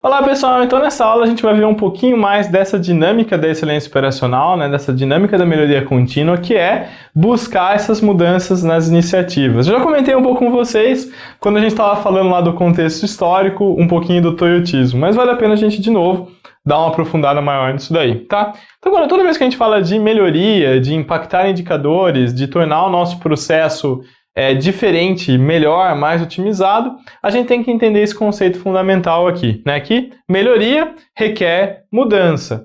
Olá pessoal, então nessa aula a gente vai ver um pouquinho mais dessa dinâmica da excelência operacional, dessa dinâmica da melhoria contínua, que é buscar essas mudanças nas iniciativas. Eu já comentei um pouco com vocês quando a gente estava falando lá do contexto histórico, um pouquinho do toyotismo, mas vale a pena a gente de novo dar uma aprofundada maior nisso daí, tá? Então agora, toda vez que a gente fala de melhoria, de impactar indicadores, de tornar o nosso processo diferente, melhor, mais otimizado, a gente tem que entender esse conceito fundamental aqui, que melhoria requer mudança,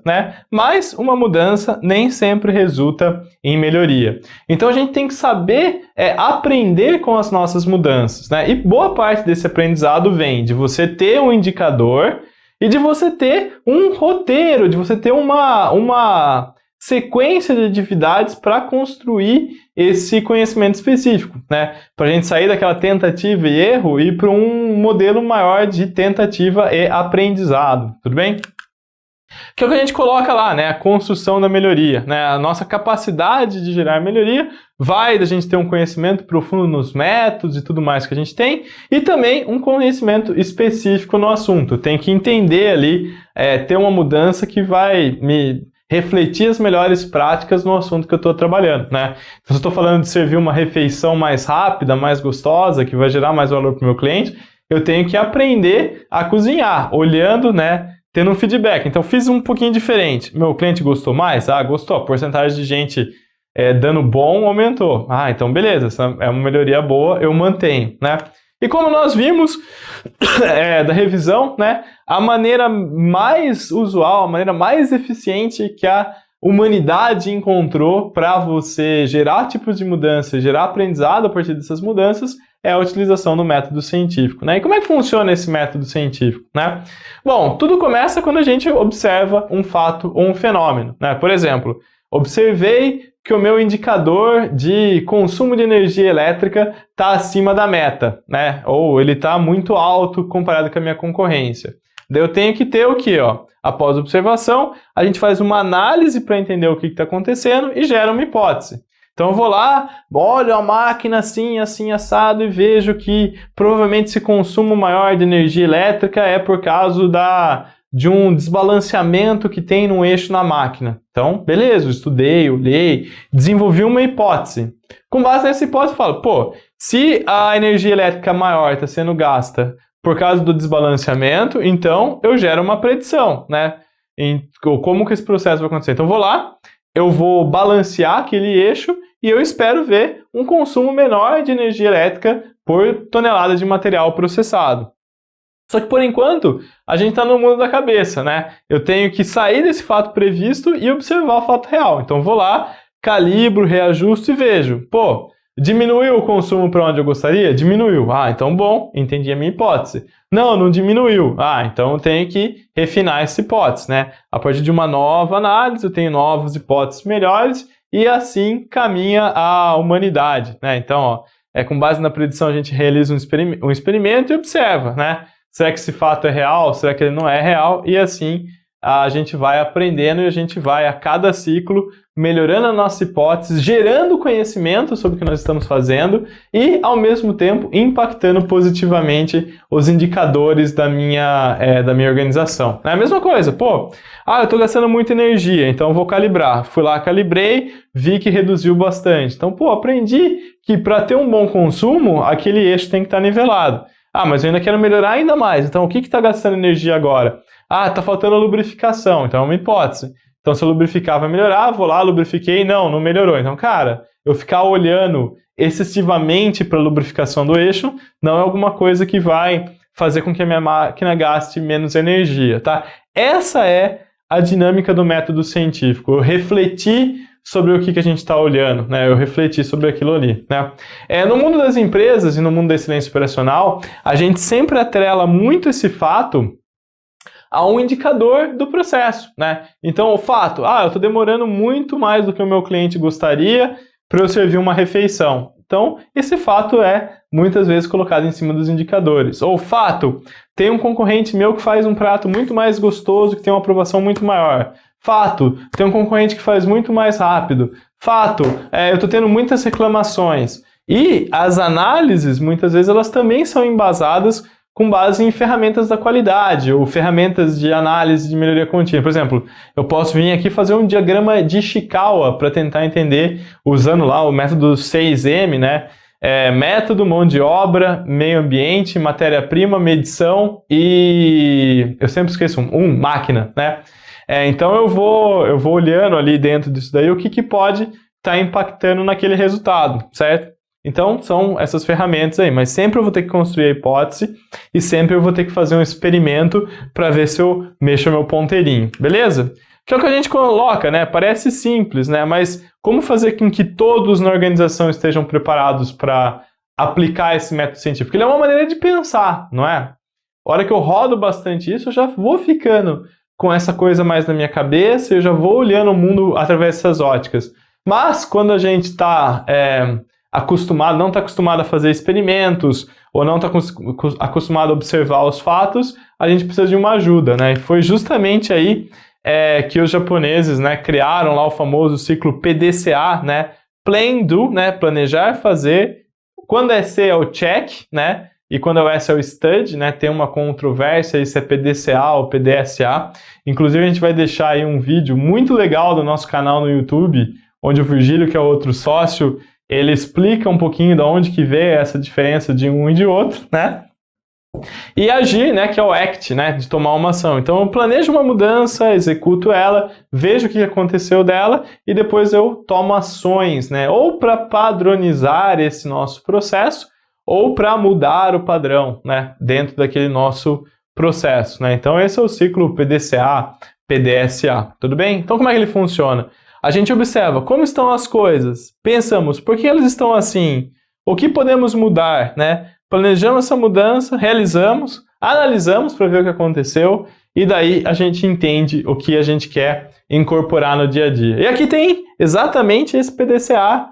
mas uma mudança nem sempre resulta em melhoria. Então a gente tem que saber aprender com as nossas mudanças, e boa parte desse aprendizado vem de você ter um indicador e de você ter um roteiro, de você ter uma sequência de atividades para construir esse conhecimento específico, para a gente sair daquela tentativa e erro e ir para um modelo maior de tentativa e aprendizado, tudo bem? Que é o que a gente coloca lá, a construção da melhoria, a nossa capacidade de gerar melhoria vai da gente ter um conhecimento profundo nos métodos e tudo mais que a gente tem, e também um conhecimento específico no assunto. Tem que entender ali, ter uma mudança que vai me refletir as melhores práticas no assunto que eu estou trabalhando, Então, se eu estou falando de servir uma refeição mais rápida, mais gostosa, que vai gerar mais valor para o meu cliente, eu tenho que aprender a cozinhar, olhando, tendo um feedback. Então, fiz um pouquinho diferente. Meu cliente gostou mais? Ah, gostou. A porcentagem de gente dando bom aumentou. Ah, então beleza, essa é uma melhoria boa, eu mantenho, E como nós vimos da revisão, a maneira mais usual, a maneira mais eficiente que a humanidade encontrou para você gerar tipos de mudança, gerar aprendizado a partir dessas mudanças, é a utilização do método científico. E como é que funciona esse método científico? Bom, tudo começa quando a gente observa um fato ou um fenômeno. Por exemplo, observei que o meu indicador de consumo de energia elétrica está acima da meta, ou ele está muito alto comparado com a minha concorrência. Daí eu tenho que ter o quê? Após a observação, a gente faz uma análise para entender o que está acontecendo e gera uma hipótese. Então eu vou lá, olho a máquina assim, assim, assado e vejo que provavelmente esse consumo maior de energia elétrica é por causa de um desbalanceamento que tem num eixo na máquina. Então, beleza, eu estudei, olhei, desenvolvi uma hipótese. Com base nessa hipótese, eu falo, se a energia elétrica maior está sendo gasta por causa do desbalanceamento, então eu gero uma predição, como que esse processo vai acontecer. Então, eu vou lá, eu vou balancear aquele eixo e eu espero ver um consumo menor de energia elétrica por tonelada de material processado. Só que, por enquanto, a gente está no mundo da cabeça, Eu tenho que sair desse fato previsto e observar o fato real. Então, vou lá, calibro, reajusto e vejo. Diminuiu o consumo para onde eu gostaria? Diminuiu. Ah, então bom, entendi a minha hipótese. Não diminuiu. Ah, então eu tenho que refinar essa hipótese, A partir de uma nova análise, eu tenho novas hipóteses melhores e assim caminha a humanidade, Então, com base na predição, a gente realiza um experimento e observa, Será que esse fato é real? Será que ele não é real? E assim a gente vai aprendendo e a gente vai a cada ciclo melhorando a nossa hipótese, gerando conhecimento sobre o que nós estamos fazendo e, ao mesmo tempo, impactando positivamente os indicadores da minha organização. É a mesma coisa, eu estou gastando muita energia, então eu vou calibrar. Fui lá, calibrei, vi que reduziu bastante. Então, aprendi que para ter um bom consumo, aquele eixo tem que estar nivelado. Ah, mas eu ainda quero melhorar ainda mais. Então, o que está gastando energia agora? Ah, está faltando a lubrificação. Então, é uma hipótese. Então, se eu lubrificar, vai melhorar. Vou lá, lubrifiquei. Não melhorou. Então, cara, eu ficar olhando excessivamente para a lubrificação do eixo não é alguma coisa que vai fazer com que a minha máquina gaste menos energia, tá? Essa é a dinâmica do método científico. Eu refleti sobre o que a gente está olhando, Eu refleti sobre aquilo ali, No mundo das empresas e no mundo da excelência operacional, a gente sempre atrela muito esse fato a um indicador do processo, Então, o fato, eu estou demorando muito mais do que o meu cliente gostaria para eu servir uma refeição. Então, esse fato é muitas vezes colocado em cima dos indicadores. Ou fato, tem um concorrente meu que faz um prato muito mais gostoso, que tem uma aprovação muito maior. Fato, tem um concorrente que faz muito mais rápido. Fato, eu estou tendo muitas reclamações. E as análises, muitas vezes, elas também são embasadas com base em ferramentas da qualidade ou ferramentas de análise de melhoria contínua. Por exemplo, eu posso vir aqui fazer um diagrama de Ishikawa para tentar entender, usando lá o método 6M, né? Método, mão de obra, meio ambiente, matéria-prima, medição e... eu sempre esqueço máquina, né? Então eu vou olhando ali dentro disso daí o que pode estar impactando naquele resultado, certo? Então são essas ferramentas aí, mas sempre eu vou ter que construir a hipótese e sempre eu vou ter que fazer um experimento para ver se eu mexo o meu ponteirinho, beleza? Que é o que a gente coloca, né? Parece simples, né? Mas como fazer com que todos na organização estejam preparados para aplicar esse método científico? Ele é uma maneira de pensar, não é? A hora que eu rodo bastante isso, eu já vou ficando com essa coisa mais na minha cabeça, eu já vou olhando o mundo através dessas óticas. Mas quando a gente está acostumado, não está acostumado a fazer experimentos, ou não está acostumado a observar os fatos, a gente precisa de uma ajuda, né? E foi justamente aí que os japoneses, né, criaram lá o famoso ciclo PDCA, né? Plan, do, né? Planejar, fazer. Quando é C é o check, né? E quando é o S é o stud, né? Tem uma controvérsia se é PDCA ou PDSA. Inclusive a gente vai deixar aí um vídeo muito legal do nosso canal no YouTube, onde o Virgílio, que é outro sócio, ele explica um pouquinho de onde que veio essa diferença de um e de outro, né? E agir, né, que é o act, né, de tomar uma ação. Então eu planejo uma mudança, executo ela, vejo o que aconteceu dela e depois eu tomo ações, né, ou para padronizar esse nosso processo ou para mudar o padrão, né, dentro daquele nosso processo, né. Então esse é o ciclo PDCA, PDSA, tudo bem? Então como é que ele funciona? A gente observa como estão as coisas, pensamos por que elas estão assim, o que podemos mudar, né? Planejamos essa mudança, realizamos, analisamos para ver o que aconteceu e daí a gente entende o que a gente quer incorporar no dia a dia. E aqui tem exatamente esse PDCA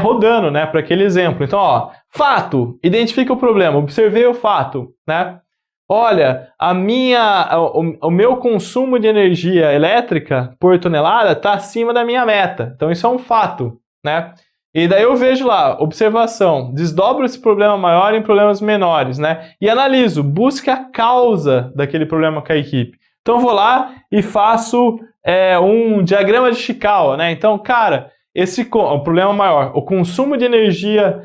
rodando, né, para aquele exemplo. Então, ó, fato, identifica o problema, observei o fato, né? Olha, o meu consumo de energia elétrica por tonelada está acima da minha meta. Então isso é um fato, né? E daí eu vejo lá, observação, desdobro esse problema maior em problemas menores, né? E analiso, busco a causa daquele problema com a equipe. Então eu vou lá e faço um diagrama de Ishikawa, né? Então, cara, o problema maior, o consumo de energia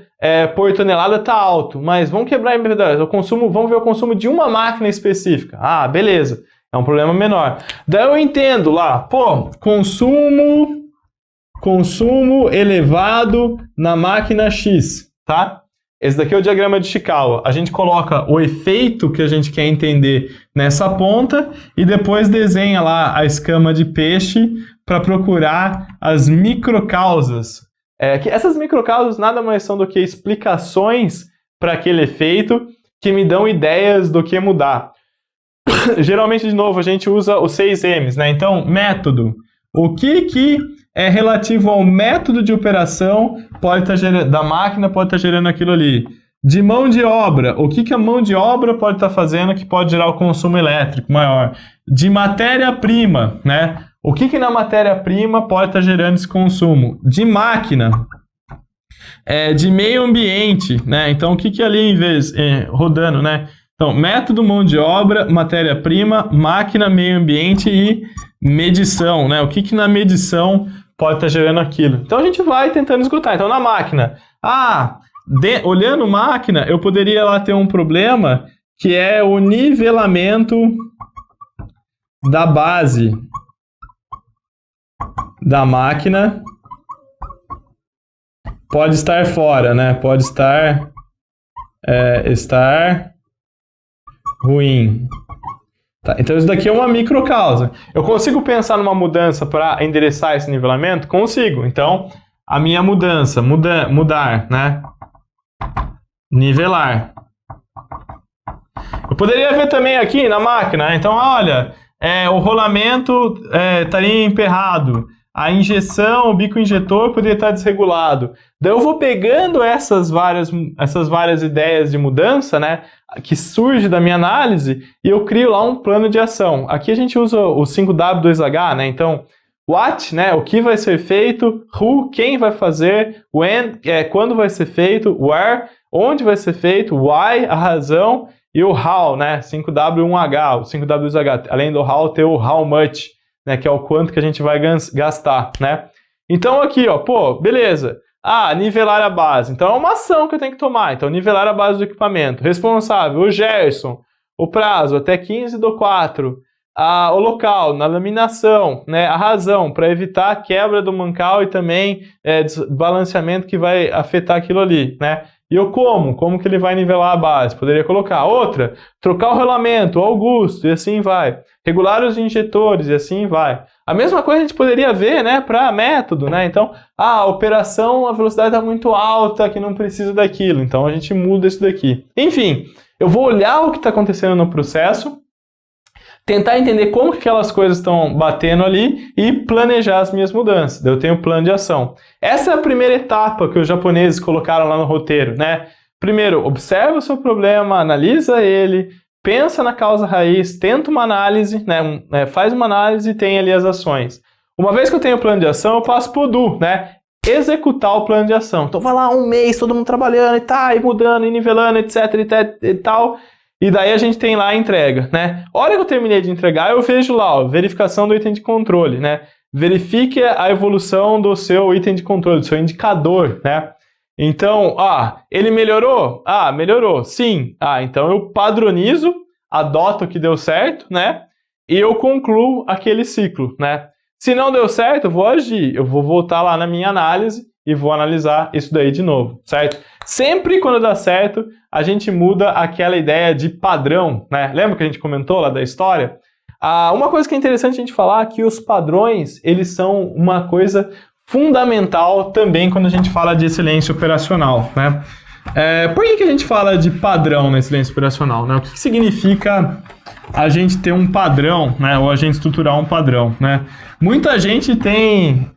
por tonelada está alto, mas vamos quebrar em verdade, vamos ver o consumo de uma máquina específica. Ah, beleza, é um problema menor. Daí eu entendo lá, pô, consumo elevado na máquina X, tá? Esse daqui é o diagrama de Ishikawa. A gente coloca o efeito que a gente quer entender nessa ponta e depois desenha lá a escama de peixe para procurar as microcausas. Essas microcausas nada mais são do que explicações para aquele efeito que me dão ideias do que mudar. Geralmente, de novo, a gente usa os 6 M's, né? Então, método. O que é relativo ao método de operação da máquina pode estar gerando aquilo ali. De mão de obra, o que a mão de obra pode estar fazendo que pode gerar o consumo elétrico maior. De matéria-prima, né? O que na matéria-prima pode estar gerando esse consumo? De máquina, de meio ambiente, né? Então, o que ali em vez, rodando, né? Então, método, mão de obra, matéria-prima, máquina, meio ambiente e medição, né? O que na medição pode estar gerando aquilo. Então, a gente vai tentando esgotar. Então, na máquina, olhando máquina, eu poderia lá ter um problema que é o nivelamento da base da máquina pode estar fora, né? Pode estar ruim. Tá, então isso daqui é uma microcausa. Eu consigo pensar numa mudança para endereçar esse nivelamento? Consigo. Então, a minha mudança, mudar, né? Nivelar. Eu poderia ver também aqui na máquina, então, olha, o rolamento estaria emperrado. A injeção, o bico injetor poderia estar desregulado. Daí eu vou pegando essas várias ideias de mudança, né, que surge da minha análise, e eu crio lá um plano de ação. Aqui a gente usa o 5W2H, né, então, what, né, o que vai ser feito, who, quem vai fazer, when, quando vai ser feito, where, onde vai ser feito, why, a razão, e o how, né? 5W1H, o 5Wh. Além do how, tem o how much, né? Que é o quanto que a gente vai gastar, né? Então aqui, ó, pô, beleza. Nivelar a base. Então é uma ação que eu tenho que tomar. Então, nivelar a base do equipamento. Responsável, o Gerson. O prazo, até 15/4. O local, na laminação, né? A razão, para evitar a quebra do mancal e também desbalanceamento que vai afetar aquilo ali, né? E o como que ele vai nivelar a base? Poderia colocar outra, trocar o rolamento, o Augusto, e assim vai. Regular os injetores, e assim vai. A mesma coisa a gente poderia ver, né, para método, né? Então, a operação, a velocidade está muito alta, que não precisa daquilo. Então, a gente muda isso daqui. Enfim, eu vou olhar o que está acontecendo no processo, tentar entender como que aquelas coisas estão batendo ali e planejar as minhas mudanças. Eu tenho plano de ação. Essa é a primeira etapa que os japoneses colocaram lá no roteiro, né? Primeiro, observa o seu problema, analisa ele, pensa na causa raiz, tenta uma análise, né? Faz uma análise e tem ali as ações. Uma vez que eu tenho o plano de ação, eu passo para o do, né? Executar o plano de ação. Então vai lá um mês, todo mundo trabalhando e mudando, e nivelando, etc e tal. E daí a gente tem lá a entrega, né? A hora que eu terminei de entregar, eu vejo lá, ó, verificação do item de controle, né? Verifique a evolução do seu item de controle, do seu indicador, né? Então, ele melhorou? Melhorou, sim. Então eu padronizo, adoto o que deu certo, né? E eu concluo aquele ciclo, né? Se não deu certo, eu vou agir, eu vou voltar lá na minha análise e vou analisar isso daí de novo, certo? Sempre quando dá certo, a gente muda aquela ideia de padrão, né? Lembra que a gente comentou lá da história? Uma coisa que é interessante a gente falar é que os padrões, eles são uma coisa fundamental também quando a gente fala de excelência operacional, né? Por que a gente fala de padrão na excelência operacional, né? O que significa a gente ter um padrão, né? Ou a gente estruturar um padrão, né? Muita gente tem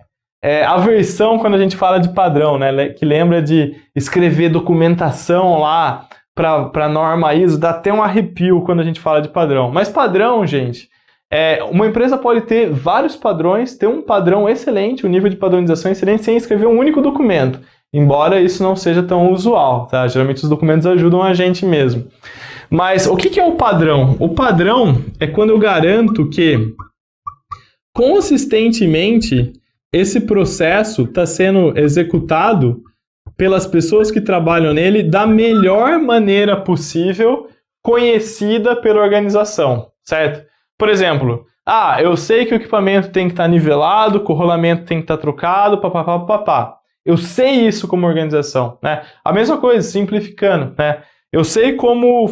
aversão quando a gente fala de padrão, né? Que lembra de escrever documentação lá para norma ISO, dá até um arrepio quando a gente fala de padrão. Mas padrão, gente, uma empresa pode ter vários padrões, ter um padrão excelente, um nível de padronização excelente, sem escrever um único documento. Embora isso não seja tão usual, tá? Geralmente os documentos ajudam a gente mesmo. Mas o que é o padrão? O padrão é quando eu garanto que consistentemente esse processo está sendo executado pelas pessoas que trabalham nele da melhor maneira possível, conhecida pela organização, certo? Por exemplo, eu sei que o equipamento tem que estar nivelado, que o rolamento tem que estar trocado, papapá. Eu sei isso como organização, né? A mesma coisa, simplificando, né? Eu sei como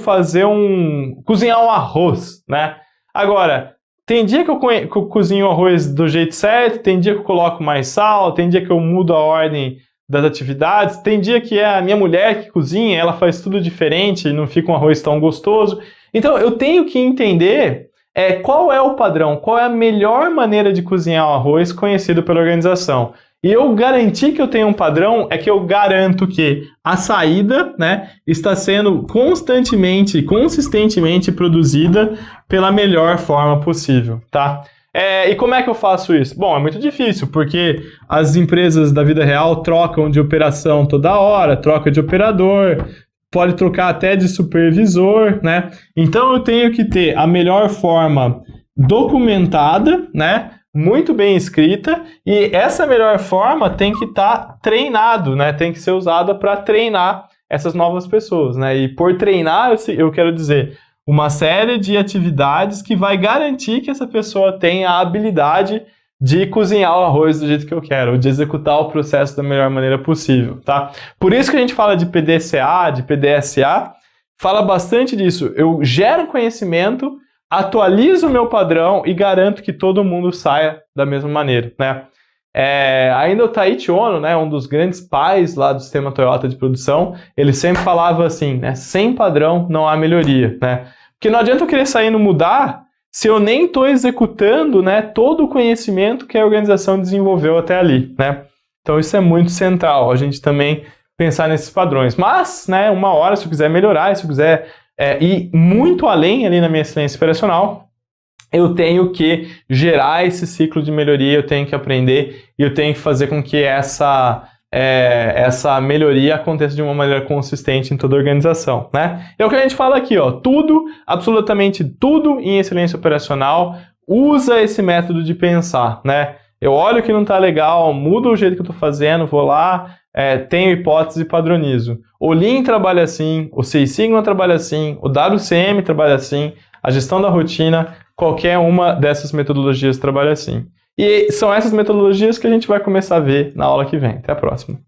cozinhar um arroz, né? Agora, tem dia que eu cozinho o arroz do jeito certo, tem dia que eu coloco mais sal, tem dia que eu mudo a ordem das atividades, tem dia que é a minha mulher que cozinha, ela faz tudo diferente e não fica um arroz tão gostoso. Então, eu tenho que entender qual é o padrão, qual é a melhor maneira de cozinhar o arroz conhecido pela organização. E eu garantir que eu tenho um padrão é que eu garanto que a saída, né, está sendo consistentemente produzida pela melhor forma possível, tá? E como é que eu faço isso? Bom, é muito difícil, porque as empresas da vida real trocam de operação toda hora, troca de operador, pode trocar até de supervisor, né? Então eu tenho que ter a melhor forma documentada, né? Muito bem escrita, e essa melhor forma tem que estar treinado, né? Tem que ser usada para treinar essas novas pessoas, né? E por treinar, eu quero dizer uma série de atividades que vai garantir que essa pessoa tenha a habilidade de cozinhar o arroz do jeito que eu quero, ou de executar o processo da melhor maneira possível, tá? Por isso que a gente fala de PDCA, de PDSA, fala bastante disso. Eu gero conhecimento, atualizo o meu padrão e garanto que todo mundo saia da mesma maneira, né? Ainda o Taiichi Ohno, né, um dos grandes pais lá do sistema Toyota de produção, ele sempre falava assim, né, sem padrão não há melhoria, né? Porque não adianta eu querer sair no mudar se eu nem estou executando, né, todo o conhecimento que a organização desenvolveu até ali, né? Então isso é muito central, a gente também pensar nesses padrões. Mas, né, uma hora, se eu quiser melhorar, se eu quiser ir muito além ali na minha excelência operacional, eu tenho que gerar esse ciclo de melhoria, eu tenho que aprender e eu tenho que fazer com que essa essa melhoria aconteça de uma maneira consistente em toda a organização, né? É o que a gente fala aqui, ó, tudo, absolutamente tudo em excelência operacional usa esse método de pensar, né? Eu olho que não está legal, mudo o jeito que eu estou fazendo, vou lá, tenho hipótese e padronizo. O Lean trabalha assim, o Six Sigma trabalha assim, o WCM trabalha assim, a gestão da rotina, qualquer uma dessas metodologias trabalha assim. E são essas metodologias que a gente vai começar a ver na aula que vem. Até a próxima.